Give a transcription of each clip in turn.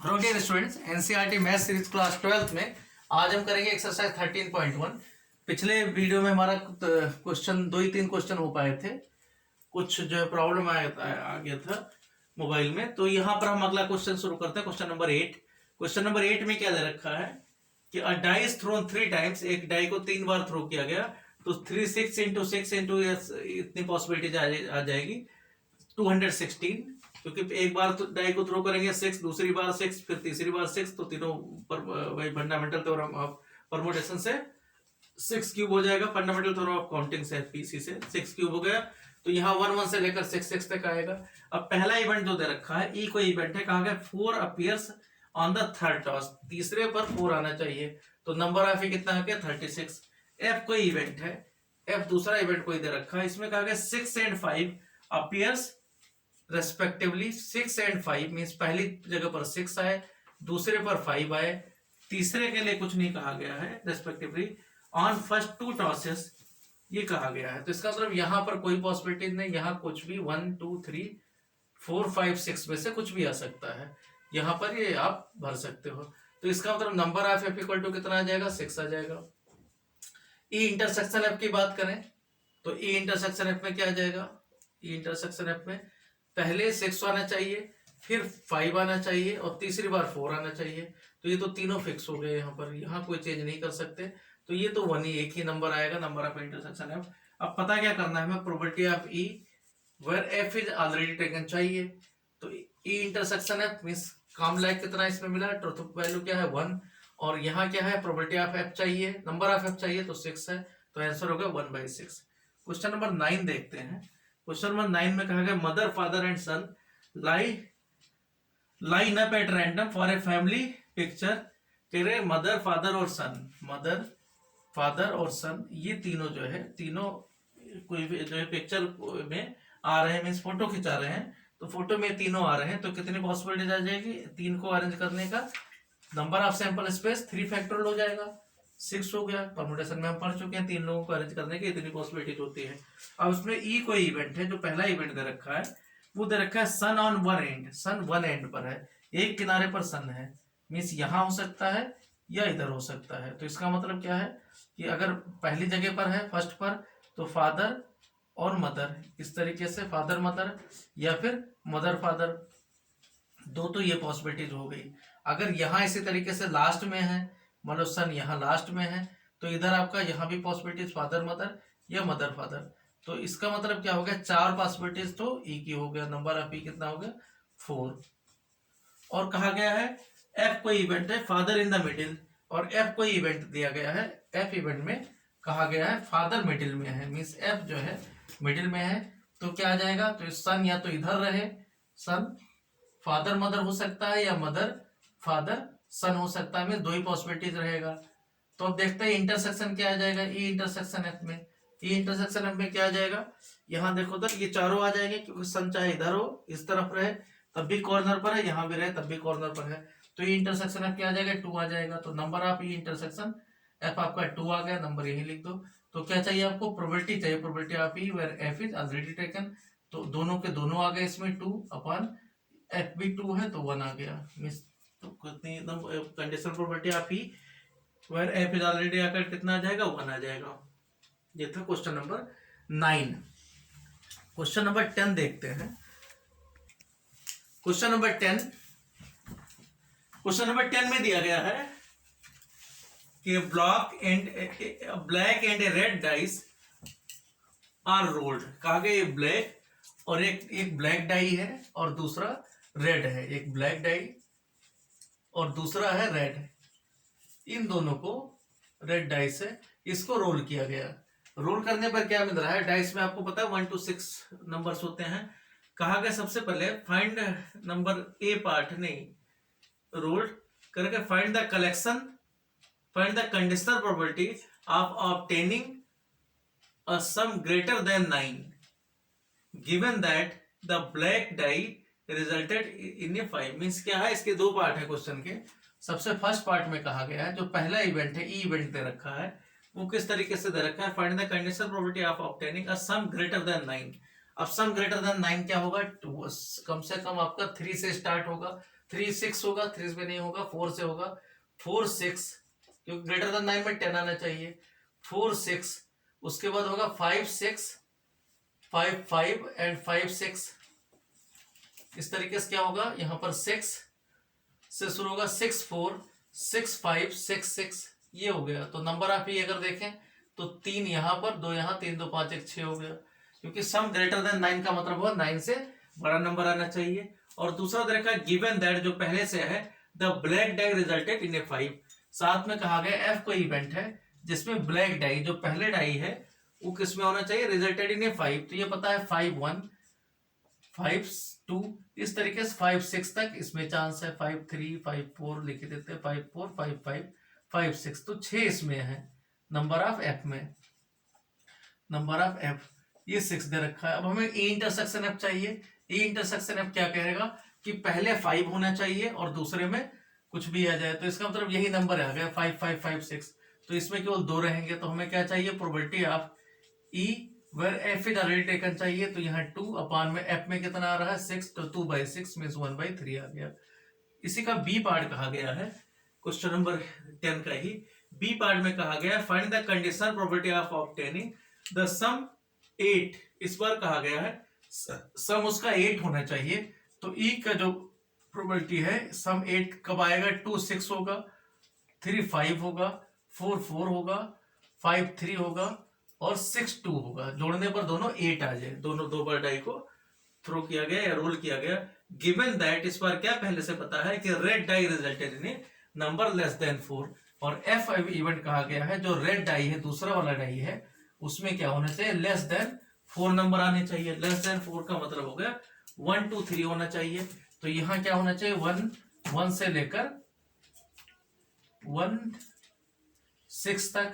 Hello dear students, NCERT math series class 12th में आज हम करेंगे एक्सरसाइज 13.1। पिछले वीडियो में हमारा क्वेश्चन 2 ही 3 क्वेश्चन हो पाए थे, कुछ जो है प्रॉब्लम आ गया था मोबाइल में। तो यहाँ पर हम अगला क्वेश्चन शुरू करते हैं, क्वेश्चन नंबर 8। क्वेश्चन नंबर 8 में क्या दे रखा है कि अ डाई इज थ्रोन 3 टाइम्स, एक डाई को 3 बार थ्रो किया गया, तो 3 6 इंटू 6 इंटू इतनी पॉसिबिलिटी आ जाएगी 216, क्योंकि एक बार तो डाई को थ्रो करेंगे 6, दूसरी बार 6, फिर तीसरी बार 6, तो तीनों पर वही फंडामेंटल थ्योरम ऑफ परमुटेशन से 6 क्यूब हो जाएगा, फंडामेंटल थ्योरम ऑफ काउंटिंग से एफपीसी से 6 क्यूब हो गया। तो यहाँ 1 1 से लेकर 6 6 तक आएगा। अब पहला इवेंट जो दे रखा है ई कोई इवेंट है, कहा गया 4 appears on the third toss, तीसरे पर 4 आना चाहिए, तो नंबर ऑफ कितना है 36। एफ कोई इवेंट है, एफ दूसरा इवेंट कोई दे रखा है, इसमें कहा गया 6 and 5 appears respectively. 6 and 5 means पहली जगह पर 6 आए, दूसरे पर 5 आए, तीसरे के लिए कुछ नहीं कहा गया है रेस्पेक्टिवली ऑन फर्स्ट 2 टॉसेस ये कहा गया है। तो इसका मतलब यहां पर कोई पॉसिबिलिटी नहीं, यहां कुछ भी 1 2 3 4 5 6 में से कुछ भी आ सकता है, यहां पर ये आप भर सकते हो। तो इसका मतलब number of F equal to कितना आ जाएगा 6 आ जाएगा। ई इंटरसेक्शन एफ की बात करें तो ई इंटरसेक्शन एफ में क्या आ जाएगा, ई इंटरसेक्शन एफ में पहले 6 आना चाहिए, फिर 5 आना चाहिए और तीसरी बार 4 आना चाहिए। तो ये तो तीनों फिक्स हो गए, यहाँ पर यहाँ कोई चेंज नहीं कर सकते, तो ये तो 1 ही एक ही नंबर आएगा, नंबर ऑफ इंटरसेक्शन एफ। अब पता क्या करना है हमें, probability of E where F is already taken चाहिए। तो ई इंटरसेक्शन एफ मींस काम लाइक कितना इसमें मिला, ट्रुथ वैल्यू क्या है 1, और यहाँ क्या है प्रोबेबिलिटी ऑफ एफ चाहिए, नंबर ऑफ एफ चाहिए तो 6 है, तो आंसर हो गया 1/6। क्वेश्चन नंबर 9 देखते हैं। क्वेश्चन नंबर 9 में कहा गया mother father and son line up at random for a family picture. कह रहे मदर फादर और सन, मदर फादर और सन ये तीनों जो है, तीनों कोई भी जो है पिक्चर में आ रहे हैं, मीन्स फोटो खिंचा रहे हैं, तो फोटो में तीनों आ रहे हैं, तो कितनी पॉसिबिलिटी आ जाएगी 3 को अरेंज करने का। Number of sample space 3 factorial हो जाएगा, 6 हो गया। परमुटेशन में हम पढ़ चुके हैं 3 लोगों को अरेंज करने की इतनी पॉसिबिलिटी होती है। अब उसमें ई कोई इवेंट है, जो पहला इवेंट दे रखा है वो दे रखा है sun on one end, sun one end पर है, एक किनारे पर सन है, मीन्स यहां हो सकता है या इधर हो सकता है। तो इसका मतलब क्या है कि अगर पहली जगह पर है फर्स्ट पर, तो फादर और मदर, इस तरीके से फादर मदर या फिर मदर फादर, दो तो ये पॉसिबिलिटीज हो गई। अगर यहाँ इसी तरीके से लास्ट में है, मतलब सन यहाँ लास्ट में है, तो इधर आपका यहाँ भी पॉसिबिलिटीज फादर मदर या मदर फादर। तो इसका मतलब क्या हो गया, 4 पॉसिबिलिटीज तो ई की हो गया, नंबर ऑफ ई कितना हो गया 4। और कहा गया है एफ कोई इवेंट है फादर इन द मिडिल, और एफ कोई इवेंट दिया गया है, एफ इवेंट में कहा गया है फादर मिडिल में है, मीन्स एफ जो है मिडिल में है, तो क्या आ जाएगा, तो सन या तो इधर रहे, सन फादर मदर हो सकता है या मदर फादर सन हो सकता है, में 2 ही पॉसिबिलिटीज रहेगा। तो अब देखते हैं इंटरसेक्शन क्या आ जाएगा ई इंटरसेक्शन एफ में। ई इंटरसेक्शन एफ में क्या आ जाएगा, यहाँ देखो तो ये चारों आ जाएंगे, क्योंकि सन चाहे इधर हो इस तरफ रहे तब भी कॉर्नर पर है, यहाँ भी रहे तब भी कॉर्नर पर है, तो ई इंटरसेक्शन एफ क्या आ जाएगा 2 आ जाएगा। तो number of E intersection F आपका 2 आ गया, नंबर यही लिख दो। तो क्या चाहिए आपको, प्रोबेबिलिटी चाहिए, probability of E where F is already taken, तो दोनों के दोनों आ गए इसमें 2 अपॉन एफ भी 2 है तो 1 आ गया, मींस तो कितनी एकदम conditional probability of E where F is already आकर कितना आ जाएगा 1 आ जाएगा। ये था क्वेश्चन नंबर 9। क्वेश्चन नंबर 10 देखते हैं। क्वेश्चन नंबर 10, क्वेश्चन नंबर 10 में दिया गया है कि black and a red dice are rolled. कहा गया ये ब्लैक और एक ब्लैक डाई है और दूसरा रेड है, एक ब्लैक डाई और दूसरा है रेड, इन दोनों को रेड डाइस से इसको रोल किया गया। रोल करने पर क्या मिल रहा है, डाइस में आपको पता है 1 to 6 नंबर्स होते हैं। कहा गया सबसे पहले फाइंड नंबर ए पार्ट, नहीं रोल्ड करके find the collection, find the conditional probability of obtaining a sum greater than 9 given that the black die resulted in a 5। Means क्या है, इसके 2 पार्ट है क्वेश्चन के। सबसे फर्स्ट पार्ट में कहा गया है जो पहला इवेंट है ई इवेंट दे रखा है, वो किस तरीके से दे रखा है, find the conditional probability of obtaining a some greater than 9। अब सम ग्रेटर देन 9 क्या होगा, कम से कम आपका 3 से स्टार्ट होगा, 3 6 होगा, 3 में नहीं होगा, 4 से होगा, 4 6, क्योंकि ग्रेटर देन 9 में 10 आना चाहिए, 4 6, उसके बाद होगा 5 6 5 5 एंड 5 6, इस तरीके से क्या होगा, यहाँ पर 6 से शुरू होगा, 6 4 6 5 6 6, ये हो गया। तो नंबर आप ही अगर देखें तो 3 यहाँ पर, 2 यहाँ, 3 2 5 1 6 हो गया, क्योंकि सम ग्रेटर देन 9 का मतलब हुआ 9 से बड़ा नंबर आना चाहिए। और दूसरा देखा गिवन दैट, जो पहले से है, the black die resulted in a 5, साथ में कहा गया एफ कोई इवेंट है जिसमें ब्लैक डाई, जो पहले डाई है वो किसमें होना चाहिए, रिजल्टेड इन ए 5, तो ये पता है 5 1 5 2, इस तरीके से 5 6 तक इसमें चांस है, 5 3 5 4 लिख देते हैं, 5 4 5 5 5 6, तो 6 इसमें है नंबर ऑफ एफ में, नंबर ऑफ एफ ये 6 दे रखा है। अब हमें ए इंटरसेक्शन एफ चाहिए। ए इंटरसेक्शन एफ क्या कहेगा कि पहले 5 होना चाहिए और दूसरे में कुछ भी आ जाए, तो इसका मतलब यही नंबर आ गया 5 5 5 6, तो इसमें केवल 2 रहेंगे, तो हमें क्या चाहिए, probability of E where F is already taken चाहिए, तो यहाँ 2 अपान में एफ में कितना आ रहा है 6, तो 2/6 मींस 1/3 आ गया। इसी का बी पार्ट कहा गया है, क्वेश्चन नंबर 10 का ही बी पार्ट में कहा गया है find the condition probability of obtaining the sum 8, इस बार कहा गया है सम उसका 8 होना चाहिए, तो ई का जो प्रोबेबिलिटी है सम 8 कब आएगा, 2 6 होगा, 3 5 होगा, 4 4 होगा, 5 3 होगा और 6 2 होगा, जोड़ने पर दोनों 8 आ जाए, दोनों 2 बार डाई को थ्रो किया गया या रोल किया गया। गिवन दैट, इस बार क्या पहले से पता है कि red die resulted in number less than 4, और एफ इवेंट कहा गया है, जो रेड डाई है दूसरा वाला डाई है उसमें क्या होना चाहिए, लेस देन 4 नंबर आने चाहिए। लेस देन 4 का मतलब हो गया 1 2 3 होना चाहिए, तो यहां क्या होना चाहिए 1 1 से लेकर 1 6 तक,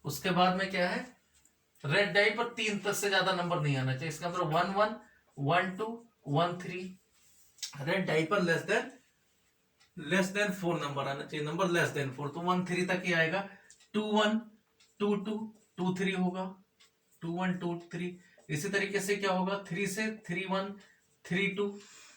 उसके बाद में क्या है, रेड डाई पर 3 तक से ज्यादा नंबर नहीं आना चाहिए, इसका मतलब 1 1 1 2 1 3, रेड डाई पर लेस देन 4 नंबर आना चाहिए, नंबर लेस देन 4, तो 1 3 तक ही आएगा, 2 1 2 2 2 3 होगा, 2 1 2 3, इसी तरीके से क्या होगा 3 से 3 1 3 2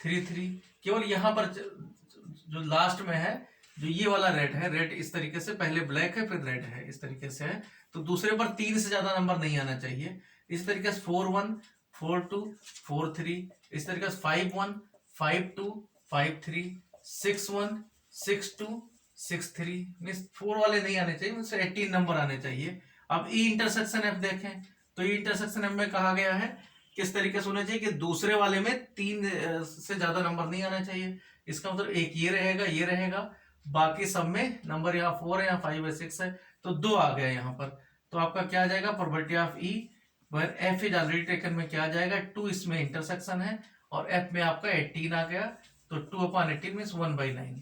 3 3, केवल यहां पर जो लास्ट में है, जो ये वाला रेड है, रेड इस तरीके से पहले ब्लैक है फिर रेड है, इस तरीके से है, तो दूसरे पर 3 से ज्यादा नंबर नहीं आना चाहिए। इस तरीके से 4 1 4 2 4 3, इस तरीके से 5 1 5 2 5 3 6 1 6 2 6 3, मींस 4 वाले नहीं आने चाहिए, मींस 18 नंबर आने चाहिए। अब ई इंटरसेक्शन एफ देखें, तो ई इंटरसेक्शन एफ में कहा गया है किस तरीके से होना चाहिए कि दूसरे वाले में 3 से ज्यादा नंबर नहीं आना चाहिए, इसका मतलब एक ये रहेगा, ये रहेगा, बाकी सब में नंबर यहाँ 4 है, यहाँ 5 है, 6 है, तो 2 आ गया यहाँ पर, तो आपका क्या आ जाएगा, probability of E where F is already taken में क्या आ जाएगा 2, इसमें इंटरसेक्शन है और एफ में आपका 18 आ गया, तो 2 अपॉन 18 मींस 1/9,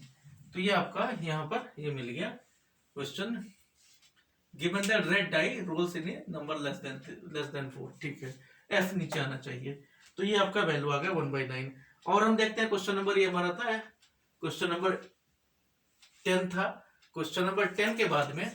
तो ये आपका यहाँ पर ये मिल गया question. Given that red die rolls in a number less than 4, ठीक है, एफ नीचे आना चाहिए, तो ये आपका वैल्यू आ गया 1/9। और हम देखते हैं क्वेश्चन नंबर, ये हमारा था क्वेश्चन नंबर 10 था। क्वेश्चन नंबर 10 के बाद में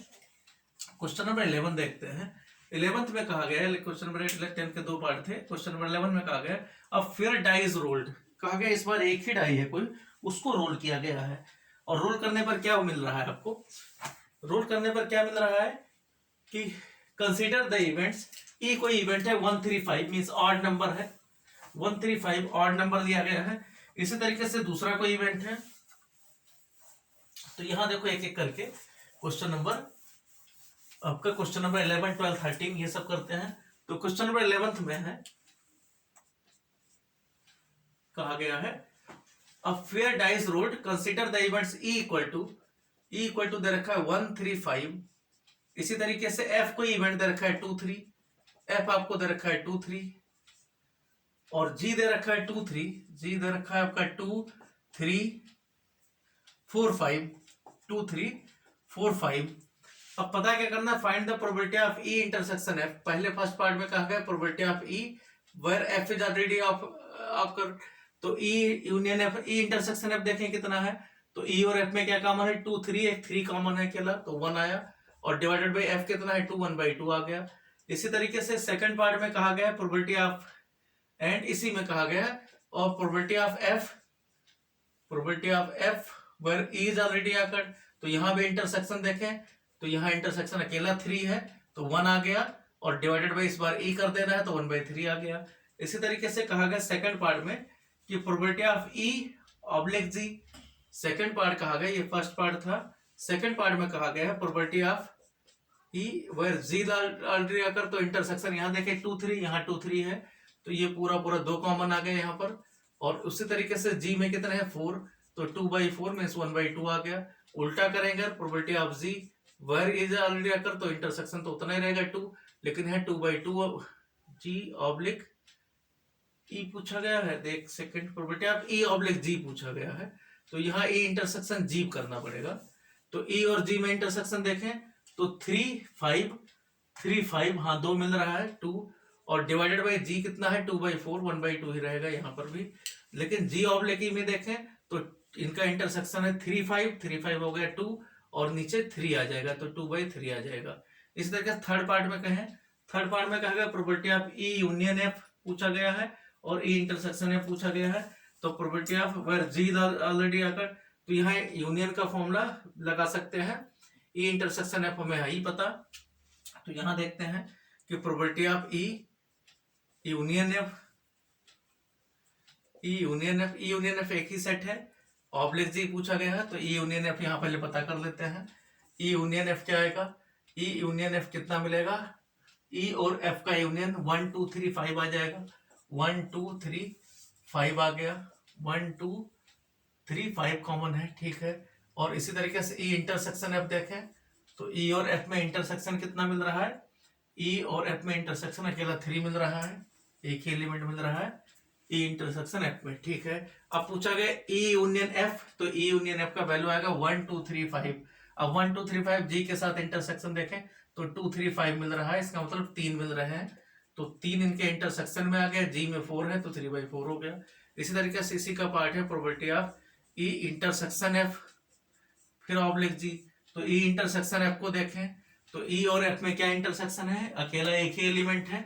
क्वेश्चन नंबर 11 देखते हैं। 11th में कहा गया है, क्वेश्चन नंबर 10 के 2 पार्ट थे, क्वेश्चन नंबर 11 में कहा गया a fair die is rolled, कहा गया इस बार एक ही डाई है कोई, उसको रोल किया गया है, और रोल करने पर क्या मिल रहा है आपको, रोल करने पर क्या मिल रहा है कि कंसीडर द इवेंट्स, ई कोई इवेंट है 135 मींस ऑड नंबर है, 135 ऑड नंबर दिया गया है। इसी तरीके से दूसरा कोई इवेंट है, तो यहां देखो एक एक करके क्वेश्चन नंबर, आपका क्वेश्चन नंबर 11 12 13 ये सब करते हैं। तो क्वेश्चन नंबर 11 में है, कहा गया है a fair dice rolled consider the events E equal to दे रखा है 135, इसी तरीके से एफ कोई इवेंट दे रखा है 2 3, एफ आपको दे रखा है 2 3, और जी दे रखा है 2 3, जी दे रखा है आपका 2 3 4 5 2 3 4 5। अब पता क्या करना, find the probability of E intersection F, पहले फर्स्ट पार्ट में कहा गया probability of E where F is already of कर, तो E union F, E intersection F देखें कितना है, तो ई और एफ में क्या कॉमन है 2 3, एक 3 कॉमन है अकेला, तो 1 आया, और डिवाइडेड बाई एफ कितना है 2 1/2 आ गया। इसी तरीके से सेकंड पार्ट में कहा गया प्रोबेबिलिटी ऑफ, एंड इसी में कहा गया और probability of F probability of F where E is already occurred, तो यहाँ भी इंटरसेक्शन देखें तो यहाँ इंटरसेक्शन अकेला 3 है तो 1 आ गया, और डिवाइडेड बाई इस बार ई कर देना है तो 1/3 आ गया। इसी तरीके से कहा गया सेकंड पार्ट में कि probability of E oblique G, second part कहा गया, ये फर्स्ट पार्ट था, सेकंड पार्ट में कहा गया है probability of E where G already occur, तो इंटरसेक्शन यहाँ देखें 2 3, यहाँ 2 3 है तो ये पूरा पूरा 2 कॉमन आ गए यहाँ पर। और उसी तरीके से जी में कितने हैं 4, तो 2/4 में 1/2 आ गया। उल्टा करेंगे probability of G where is already occur, तो इंटरसेक्शन तो उतना ही रहेगा 2, लेकिन है 2/2 जी ऑब्लिक ई पूछा गया है। देख second probability of E oblique G पूछा गया है, तो यहाँ ई इंटरसेक्शन जी करना पड़ेगा। तो ई और जी में इंटरसेक्शन देखें तो 3 5, हाँ 2 मिल रहा है 2, और डिवाइडेड बाई जी कितना है 2/4, 1/2 ही रहेगा यहाँ पर भी। लेकिन जी ऑब्लिक ई में देखें तो इनका इंटरसेक्शन है 3 5 हो गया 2, और नीचे 3 आ जाएगा तो 2/3 आ जाएगा। इस तरीके से थर्ड पार्ट में कहें, थर्ड पार्ट में कहा गया probability of E union F पूछा गया है और ई इंटरसेक्शन एफ पूछा गया है, तो probability of where G already occur, तो यहाँ यूनियन का फॉर्मूला लगा सकते हैं। ई इंटरसेक्शन एफ हमें है ही पता, तो यहाँ देखते हैं कि probability of E union F, E union F एक ही सेट है, ऑब्लिक जी पूछा गया है तो ई यूनियन एफ यहाँ पहले पता कर लेते हैं। ई यूनियन एफ क्या आएगा, ई यूनियन एफ कितना मिलेगा, ई और एफ का यूनियन 1 2 3 5 आ जाएगा, 1 2 3 5 आ गया, 1 2 3 5 कॉमन है, ठीक है। और इसी तरीके से ई इंटरसेक्शन एफ देखें तो ई और एफ में इंटरसेक्शन कितना मिल रहा है, ई और एफ में इंटरसेक्शन अकेला 3 मिल रहा है, एक ही एलिमेंट मिल रहा है ई इंटरसेक्शन एफ में, ठीक है। अब पूछा गया ई यूनियन एफ, तो ई यूनियन एफ का वैल्यू आएगा 1 2 3 5। अब 1 2 3 5 जी के साथ इंटरसेक्शन देखें तो 2 3 5 मिल रहा है, इसका मतलब 3 मिल रहे हैं, तो 3 इनके इंटरसेक्शन में आ गया, जी में 4 है तो 3/4 हो गया। इसी तरीके से इसी का पार्ट है probability of E intersection F फिर ऑब्लिक जी, तो ई इंटरसेक्शन एफ को देखें तो ई और एफ में क्या इंटरसेक्शन है, अकेला एक ही एलिमेंट है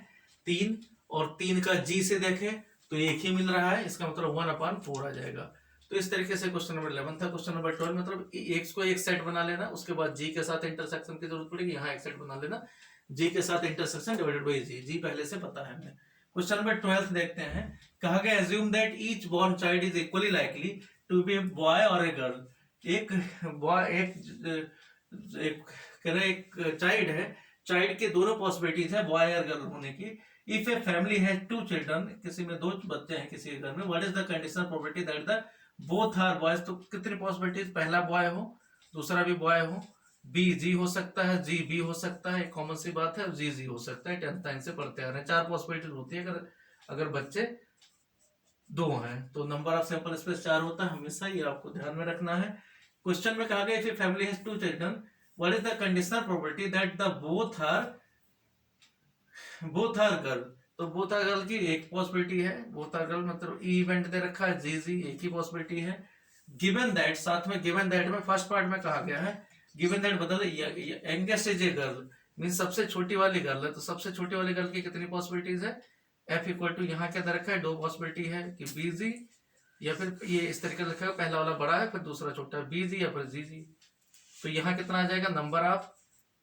3, और 3 का जी से देखें तो एक ही मिल रहा है, इसका मतलब 1/4 आ जाएगा। तो इस तरीके से क्वेश्चन नंबर 11 था। क्वेश्चन नंबर 12 मतलब एक्स को एक सेट बना लेना, उसके बाद जी के साथ इंटरसेक्शन की जरूरत पड़ेगी, यहाँ एक सेट बना लेना, जी के साथ इंटरसेक्शन डिवाइडेड बाई जी पहले से पता है हमें। क्वेश्चन नंबर 12 देखते हैं, कहा गया assume that each born child is equally likely to be a boy और ए गर्ल। एक बॉय एक चाइल्ड है, चाइल्ड के दोनों पॉसिबिलिटीज है बॉय और गर्ल होने की। If a family has 2 children, किसी में 2 बच्चे हैं किसी के घर में, what is the conditional probability that the both are boys, तो कितनी पॉसिबिलिटीज, पहला बॉय हो दूसरा भी बॉय हो, बी जी हो सकता है, जी बी हो सकता है, कॉमन सी बात है, जी जी हो सकता है, 10th टाइम से पढ़ते आ रहे हैं। 4 पॉसिबिलिटीज होती है अगर बच्चे 2 हैं, तो नंबर ऑफ सैंपल स्पेस 4 होता है हमेशा, ये आपको ध्यान में रखना है। क्वेश्चन में कहा गया if a family has 2 children what is the conditional probability that the both are girl, तो बोथ आर गर्ल की एक पॉसिबिलिटी है, बोथ आर गर्ल मतलब ई इवेंट दे रखा है, जी जी एक ही पॉसिबिलिटी है। गिवन दैट, साथ में गिवन दैट में फर्स्ट पार्ट में कहा गया है गिवन दैट बदल youngest is a girl, mean सबसे छोटी वाली गर्ल है, तो सबसे छोटी वाली गर्ल की कितनी पॉसिबिलिटीज है, एफ इक्वल टू यहाँ क्या दे रखा है 2 पॉसिबिलिटी है कि बी जी, या फिर ये इस तरीके से लिखा है पहला वाला बड़ा है फिर दूसरा छोटा है, बी जी या फिर जी जी, तो यहाँ कितना आ जाएगा नंबर ऑफ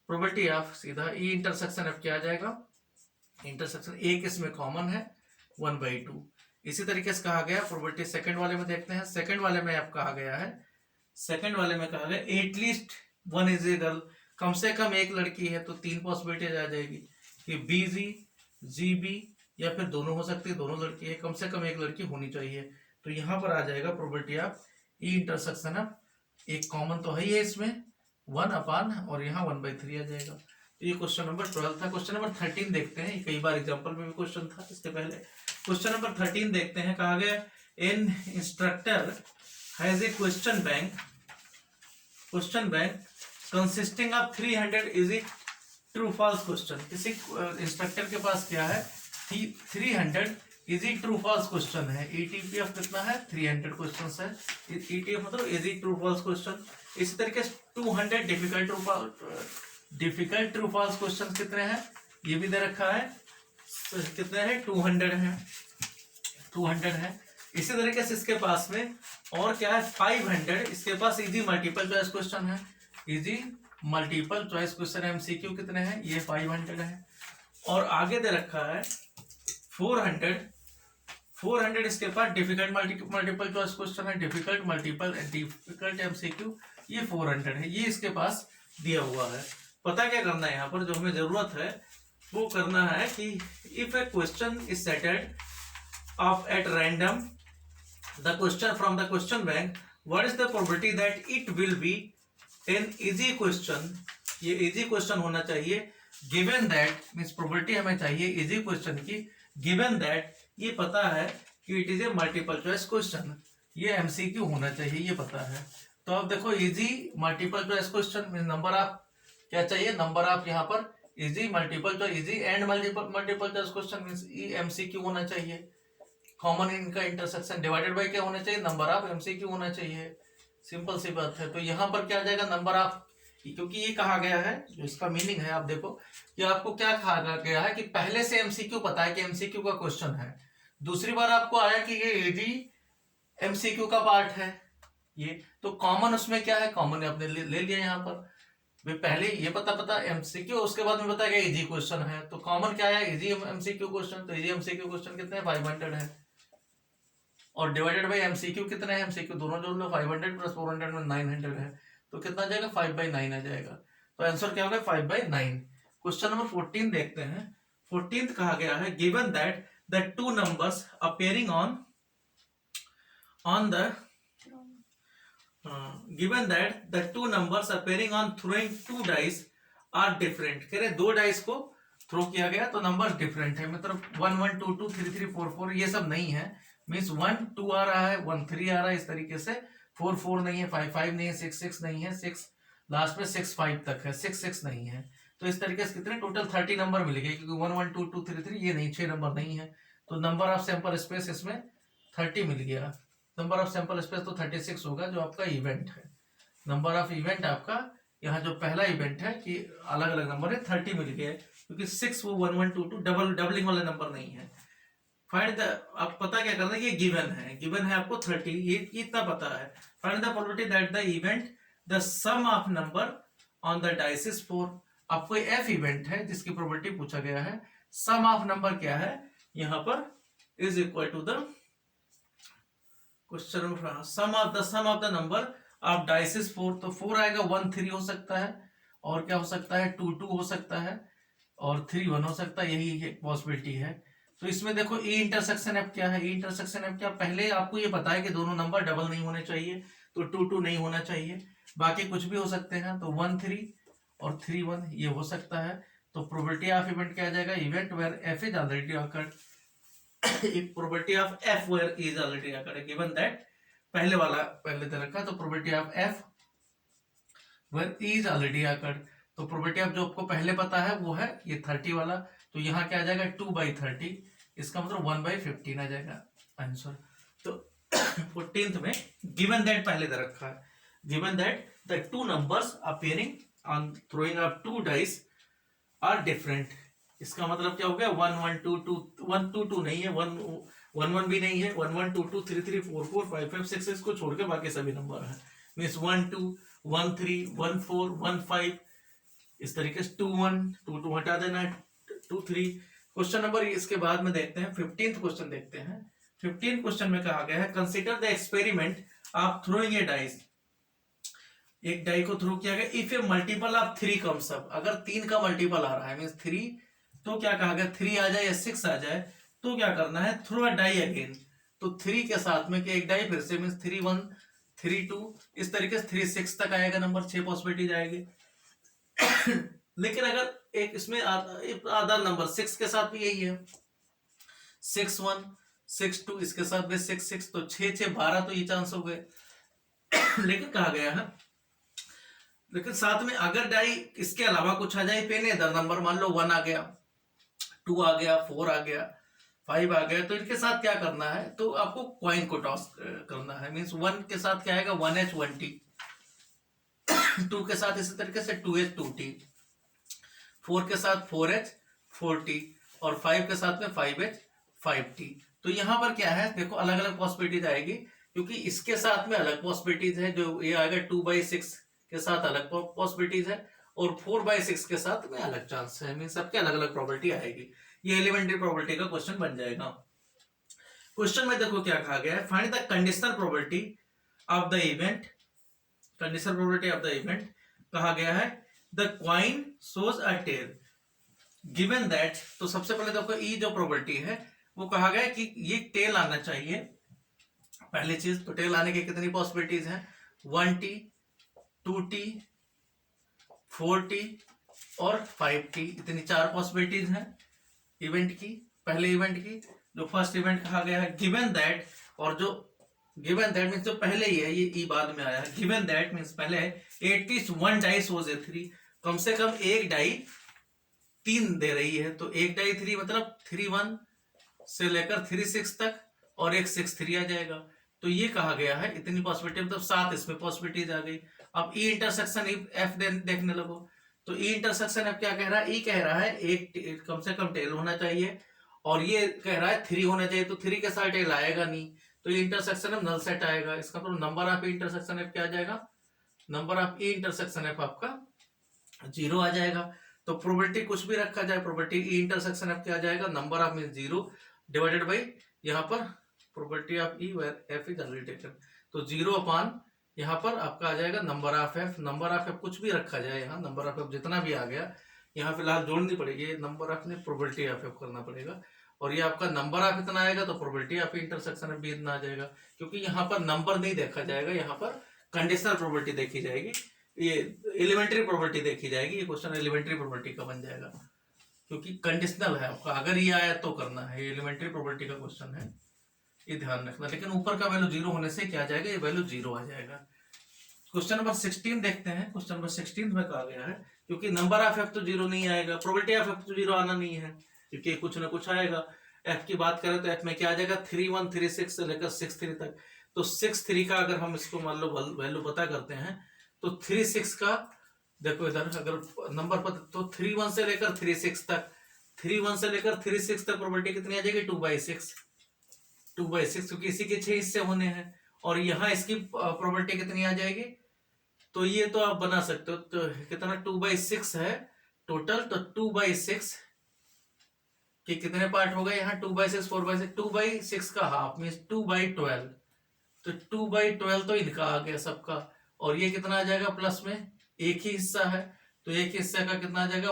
प्रोबेबिलिटी ऑफ सीधा ई इंटरसेक्शन एफ क्या आ जाएगा, इंटरसेक्शन एक इसमें कॉमन है 1/2। इसी तरीके से कहा गया प्रोबेबिलिटी सेकंड वाले में देखते हैं, सेकंड वाले में अब कहा गया है, सेकंड वाले में कहा गया एटलीस्ट 1 इज ए गर्ल, कम से कम एक लड़की है, तो 3 पॉसिबिलिटी आ जाएगी कि बी जी जी बी, या फिर दोनों हो सकती है, दोनों लड़की है, कम से कम एक लड़की होनी चाहिए, तो यहाँ पर आ जाएगा probability of E intersection of एक कॉमन तो है ही है इसमें 1/, और यहाँ 1/3 आ जाएगा। तो ये क्वेश्चन नंबर 12 था। क्वेश्चन नंबर 13 देखते हैं, कई बार एग्जांपल में भी क्वेश्चन था इसके पहले। क्वेश्चन नंबर 13 देखते हैं, कहा गया an instructor has a question bank consisting of 300 is it true false question. किसी इंस्ट्रक्टर के पास क्या है 300 is it true false question है, ईटीपीएफ कितना है 300 क्वेश्चन है, ईटीएफ मतलब is it true false question. इसी तरीके से 200 डिफिकल्ट ट्रू फॉल्स क्वेश्चन कितने हैं ये भी दे रखा है, कितने हैं 200 है। इसी तरीके से इसके पास में और क्या है 500, इसके पास इजी मल्टीपल चॉइस क्वेश्चन है, easy multiple choice question MCQ कितने हैं, ये 500 है। और आगे दे रखा है 400 इसके पास डिफिकल्ट मल्टीपल चॉइस क्वेश्चन है, डिफिकल्ट एमसीक्यू, ये 400 है, ये इसके पास दिया हुआ है। पता क्या करना है यहाँ पर, जो हमें जरूरत है वो करना है कि if A question is settled of at random the question from the question bank, what is the probability that it will be an easy question, ये इजी क्वेश्चन होना चाहिए, गिवन दैट मीन्स प्रोबेबिलिटी हमें चाहिए easy question की, given that ये पता है कि it is a multiple choice question, ये एमसीक्यू होना चाहिए, ये पता है। तो अब देखो easy multiple choice question mean number of क्या चाहिए, नंबर ऑफ यहाँ पर easy multiple choice, easy and multiple choice question means MCQ होना चाहिए, कॉमन इनका इंटरसेक्शन डिवाइडेड बाय क्या होना चाहिए, नंबर ऑफ एमसीक्यू होना चाहिए, सिंपल सी बात है। तो यहाँ पर क्या आ जाएगा, नंबर ऑफ, क्योंकि ये कहा गया है, जो इसका मीनिंग है आप देखो कि आपको क्या कहा गया है कि पहले से एमसीक्यू पता है कि एमसीक्यू का क्वेश्चन है, दूसरी बार आपको आया कि ये इजी एमसीक्यू का पार्ट है, ये तो कॉमन उसमें क्या है, कॉमन आपने ले लिया यहाँ पर, पहले ये पता एमसीक्यू, उसके बाद में बताया इजी क्वेश्चन है, तो कॉमन क्या है, इजी एमसीक्यू क्वेश्चन, तो इजी एमसीक्यू क्वेश्चन कितने हैं 500 है, और डिवाइडेड बाय एमसीक्यू कितने हैं, एमसीक्यू दोनों जोड़ लो, 500 प्लस 400 में 900 है, तो कितना आ जाएगा 5/9 आ जाएगा, तो आंसर क्या होगा 5/9। क्वेश्चन नंबर 14 देखते हैं। 14th कहा गया है given that the two numbers appearing on the given that the two numbers appearing on throwing two dice are different, कह रहे दो डाइस को थ्रो किया गया तो नंबर डिफरेंट है, मतलब 1 1 2 2 3 3 4 4 ये सब नहीं है, मीन्स 1 2 आ रहा है, 1 3 आ रहा है, इस तरीके से 4 4 नहीं है, 5 5 नहीं है, 6 6 नहीं है, 6 लास्ट में 6 5 तक है, 6 6 नहीं है, तो इस तरीके से कितने टोटल 30 नंबर मिल गए, क्योंकि 1 1 2 2 3 3 ये नहीं, 6 नंबर नहीं है, तो नंबर ऑफ सैंपल स्पेस इसमें 30 मिल गया, नंबर ऑफ सैंपल स्पेस तो 36 होगा जो आपका इवेंट है, नंबर ऑफ इवेंट आपका यहाँ जो पहला इवेंट है कि अलग अलग नंबर है 30 मिल गया, क्योंकि 6 वो 1 1 2 2 डबलिंग वाला नंबर नहीं है। फाइंड द, आप पता क्या करना है, ये गिवन है आपको 30, ये इतना पता है। Find the probability that the event the sum of number on the dice is 4, आपको एफ इवेंट है जिसकी प्रोबेबिलिटी पूछा गया है, सम ऑफ नंबर क्या है यहाँ पर is equal to the question sum of the number of dice is 4, तो 4 आएगा, 1 3 हो सकता है, और क्या हो सकता है 2 2 हो सकता है, और 3 1 हो सकता है, यही एक पॉसिबिलिटी है। तो इसमें देखो ई इंटरसेक्शन एफ क्या है, ई इंटरसेक्शन एफ क्या, पहले आपको ये पता है कि दोनों नंबर डबल नहीं होने चाहिए, तो 2 2 नहीं होना चाहिए, बाकी कुछ भी हो सकते हैं, तो 1 3 और 3 1 ये हो सकता है, तो प्रोबेबिलिटी ऑफ इवेंट क्या आ जाएगा, event where F is already occurred, probability of F where is already occurred, given that पहले वाला पहले दे रखा, तो probability of F where is already occurred, तो प्रोबेबिलिटी ऑफ जो आपको पहले पता है वो है ये 30 वाला, तो यहाँ क्या आ जाएगा 2/30, इसका मतलब 1/15 आ जाएगा आंसर। तो 14th में गिवन दैट पहले दे रखा है, given that the two numbers appearing on throwing of two dice are different, इसका मतलब क्या हो गया 1 1 2 2 1 2 2 नहीं है, 1 1 1 भी नहीं है, 1 1 2 2 3 3 4 4 5 5 6 6 को छोड़ के बाकी सभी नंबर हैं, मीन्स 1 2 1 3 1 4 1 5, इस तरीके से 2 1 2 2 हटा देना है, 2 3। क्वेश्चन नंबर इसके बाद में देखते हैं 15th क्वेश्चन देखते हैं। 15th क्वेश्चन में कहा गया है consider the experiment of throwing A dice, एक डाई को थ्रो किया गया, if A multiple of 3 comes up, अगर 3 का मल्टीपल आ रहा है मीन्स 3, तो क्या कहा गया 3 आ जाए या 6 आ जाए, तो क्या करना है थ्रो अ डाई अगेन, तो 3 के साथ में एक डाई फिर से मीन्स 3 1 3 2, इस तरीके से 3 6 तक आएगा नंबर, 6 पॉसिबिलिटी आएगी। लेकिन अगर एक इसमें आधा नंबर 6 के साथ भी यही है, 6 1 6 2, इसके साथ भी 6 6, तो 6 6 12, तो ये चांस हो गए। लेकिन कहा गया है, लेकिन साथ में अगर डाई इसके अलावा कुछ आ जाए, पेन अदर नंबर, मान लो 1 आ गया, 2 आ गया, 4 आ गया, 5 आ गया, तो इनके साथ क्या करना है, तो आपको कॉइन को टॉस करना है, मीन्स 1 के साथ क्या आएगा 1H 1T, 2 के साथ इसी तरीके से 2H 2T, 4 के साथ 4H 4T, और 5 के साथ में 5H 5T, तो यहाँ पर क्या है, देखो अलग अलग पॉसिबिलिटीज आएगी, क्योंकि इसके साथ में अलग पॉसिबिलिटीज है, जो ये आएगा 2/6 के साथ अलग पॉसिबिलिटीज है, और 4/6 के साथ में अलग चांस है, मीन सबके अलग अलग प्रोबेबिलिटी आएगी। ये एलिमेंट्री प्रोबेबिलिटी का क्वेश्चन बन जाएगा। क्वेश्चन में देखो क्या कहा गया है, find the conditional probability of the event, conditional probability of the event कहा गया है the coin shows a tail given that. तो सबसे पहले देखो ई जो प्रोबेबिलिटी है वो कहा गया है कि ये टेल आना चाहिए, पहली चीज। तो टेल आने की कितनी पॉसिबिलिटीज हैं, 1t 2t 4t और 5t, इतनी 4 पॉसिबिलिटीज हैं इवेंट की, पहले इवेंट की। जो फर्स्ट इवेंट कहा गया है गिवन दैट, और जो गिवन दैट मीन्स जो पहले ही है, ये ई बाद में आया है, गिवन दैट मीन्स पहले है एटलीस्ट 1 डाई शोज ए 3, कम से कम एक डाई 3 दे रही है। तो एक डाई 3 मतलब 3 1 से लेकर 3 6 तक, और एक 6 3 आ जाएगा। तो ये कहा गया है इतनी पॉसिबिलिटी, मतलब 7 इसमें पॉसिबिलिटीज आ गई। अब ई इंटरसेक्शन एफ देखने लगो। तो ई इंटरसेक्शन एफ क्या कह रहा है, ई कह रहा है एक कम से कम टेल होना चाहिए, और ये कह रहा है 3 होना चाहिए। तो 3 के साथ टेल आएगा नहीं, तो ये इंटरसेक्शन एफ नल सेट आएगा। इसका मतलब नंबर ऑफ इंटरसेक्शन एफ क्या आ जाएगा, number of E intersection F आपका 0 आ जाएगा। तो प्रोबेबिलिटी कुछ भी रखा जाए, प्रोबेबिलिटी ई इंटरसेक्शन एफ क्या आ जाएगा, number of mean 0 divided by यहाँ पर probability of E where F is already taken. तो 0 अपान यहाँ पर आपका आ जाएगा number of F. Number of F कुछ भी रखा जाए, यहाँ नंबर ऑफ एफ जितना भी आ गया, यहाँ फिलहाल जोड़नी पड़ेगी नंबर ऑफ ने, प्रोबेबिलिटी ऑफ एफ करना पड़ेगा, और ये आपका नंबर ऑफ इतना आएगा तो प्रोबेबिलिटी ऑफ इंटरसेक्शन एफ भी इतना आ जाएगा। क्योंकि यहाँ पर नंबर नहीं देखा जाएगा, यहाँ पर कंडीशनल प्रोबेबिलिटी देखी जाएगी, ये एलिमेंट्री प्रोबेबिलिटी देखी जाएगी। ये क्वेश्चन एलिमेंट्री प्रोबेबिलिटी का बन जाएगा, क्योंकि कंडीशनल है आपका, अगर ये आया तो करना है, ये एलिमेंट्री प्रोबेबिलिटी का क्वेश्चन है, ये ध्यान रखना। लेकिन ऊपर का वैल्यू 0 होने से क्या आ जाएगा, ये वैल्यू 0 आ जाएगा। क्वेश्चन नंबर 16 देखते हैं। क्वेश्चन नंबर 16 में कहा गया है, क्योंकि नंबर ऑफ एफ तो 0 नहीं आएगा, प्रोबेबिलिटी ऑफ एफ तो 0 आना नहीं है, क्योंकि कुछ ना कुछ आएगा। एफ की बात करें तो एफ में क्या आ जाएगा, 3 1 3 6 से लेकर 6 3 तक। तो 6 3 का अगर हम इसको मान लो वैल्यू पता करते हैं, तो 3 6 का देखो इधर अगर नंबर पता, तो 3 1 से लेकर 3 6 तक, 3 1 से लेकर 3 6 तक प्रोबेबिलिटी कितनी आ जाएगी, 2/6, 2/6, क्योंकि इसी के 6 हिस्से होने हैं, और यहाँ इसकी प्रोबेबिलिटी कितनी आ जाएगी। तो ये तो आप बना सकते हो, तो कितना 2/6 है टोटल, तो 2/6 कि कितने पार्ट हो गए यहाँ, 2/6 4/6, 2/6 का हाफ मीन 2/12, तो 2/12 तो इनका आ गया सबका, और ये कितना आ जाएगा प्लस में, एक ही हिस्सा है, तो एक हिस्से का कितना आ जाएगा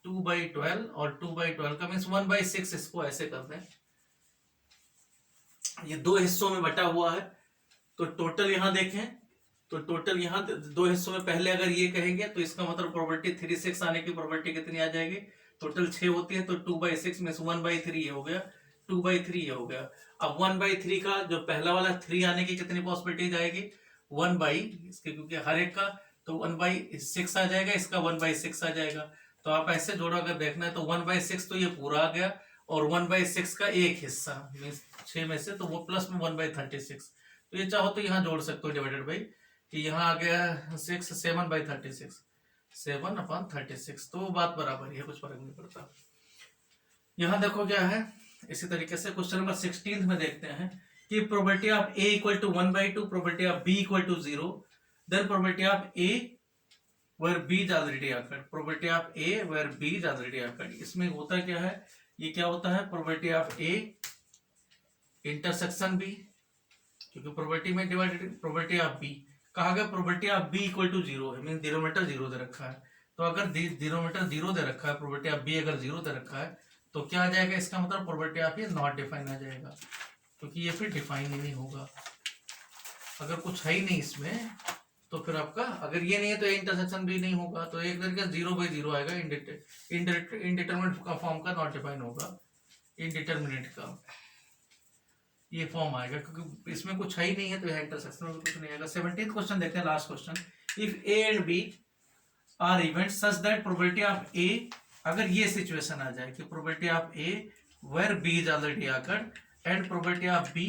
2/12, और 2/12 का मीन 1/6, इसको ऐसे कर दें, ये 2 हिस्सों में बटा हुआ है। तो टोटल यहां देखें, तो टोटल यहाँ 2 हिस्सों में पहले अगर ये कहेंगे, तो इसका मतलब प्रोबेबिलिटी 3 6 आने की प्रोबेबिलिटी कितनी आ जाएगी, टोटल 6 होती है, तो 2/6 में 1/3 ये हो गया, 2/3 ये हो गया। अब 1/3 का जो पहला वाला 3 आने की कितनी पॉसिबिलिटी आएगी, 1 बाई इसके, क्योंकि हर एक का तो 1/6 आ जाएगा, इसका 1/6 आ जाएगा। तो आप ऐसे जोड़ो अगर देखना है, तो 1/6 तो ये पूरा आ गया, और 1/6 का एक हिस्सा मीन 6 में से, तो वो प्लस में 1/36। तो ये चाहो तो यहाँ जोड़ सकते हो डिवाइडेड बाई, कि यहाँ आ गया 6 7/36, 7/36, तो बात बराबर ही है, कुछ फर्क नहीं पड़ता। यहाँ देखो क्या है, इसी तरीके से क्वेश्चन नंबर 16 में देखते हैं कि probability of A equal to 1/2, probability of B equal to 0, then probability of A where B is already occurred, probability of A where B is already occurred. इसमें होता क्या है, ये क्या होता है, probability of A intersection B, क्योंकि probability में डिवाइडेड, प्रोबेबिलिटी ऑफ B कहा गया, probability of B equal to 0 है, मीन डिनोमिनेटर 0 दे रखा है। तो अगर डिनोमिनेटर 0 दे रखा है, प्रोबेबिलिटी ऑफ B अगर 0 दे रखा है, तो क्या आ जाएगा, इसका मतलब प्रोबेबिलिटी ऑफ ये नॉट डिफाइन आ जाएगा, क्योंकि ये फिर डिफाइन ही नहीं होगा। अगर कुछ है ही नहीं इसमें, तो फिर आपका अगर ये नहीं है तो इंटरसेक्शन भी नहीं होगा, तो एक तरीके से 0/0 आएगा, इनडिटरमिनेट का फॉर्म का, नॉट डिफाइन होगा, इनडिटरमिनेट का ये फॉर्म आएगा, क्योंकि इसमें कुछ है ही नहीं है, तो इंटरसेक्शन में कुछ नहीं आएगा। 17th क्वेश्चन देखते हैं, last question. If A and B are event such that probability of A, अगर ये सिचुएशन आ जाए कि probability of A where B is already occurred and probability of B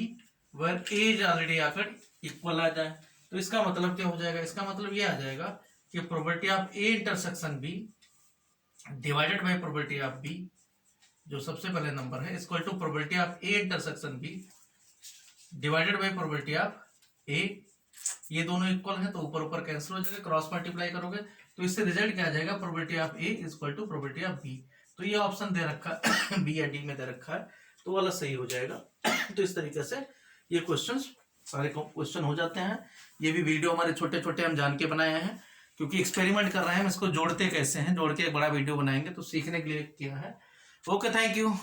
where A is already occurred equal आ जाए, तो इसका मतलब क्या हो जाएगा, इसका मतलब ये आ जाएगा कि probability of A intersection B divided by probability of B जो सबसे पहले नंबर है, equal to probability of A intersection B divided by probability of A. ये दोनों इक्वल है तो ऊपर ऊपर कैंसिल हो जाएगा, क्रॉस मल्टीप्लाई करोगे तो इससे रिजल्ट क्या आ जाएगा, probability of A equal to probability of B. तो ये ऑप्शन दे रखा है बी या डी में दे रखा है, तो वाला सही हो जाएगा। तो इस तरीके से ये क्वेश्चंस सारे क्वेश्चन हो जाते हैं। ये भी वीडियो हमारे छोटे छोटे हम जान के बनाए हैं, क्योंकि एक्सपेरिमेंट कर रहे हैं हम इसको जोड़ते कैसे हैं, जोड़ के एक बड़ा वीडियो बनाएंगे, तो सीखने के लिए किया है। Okay, thank you.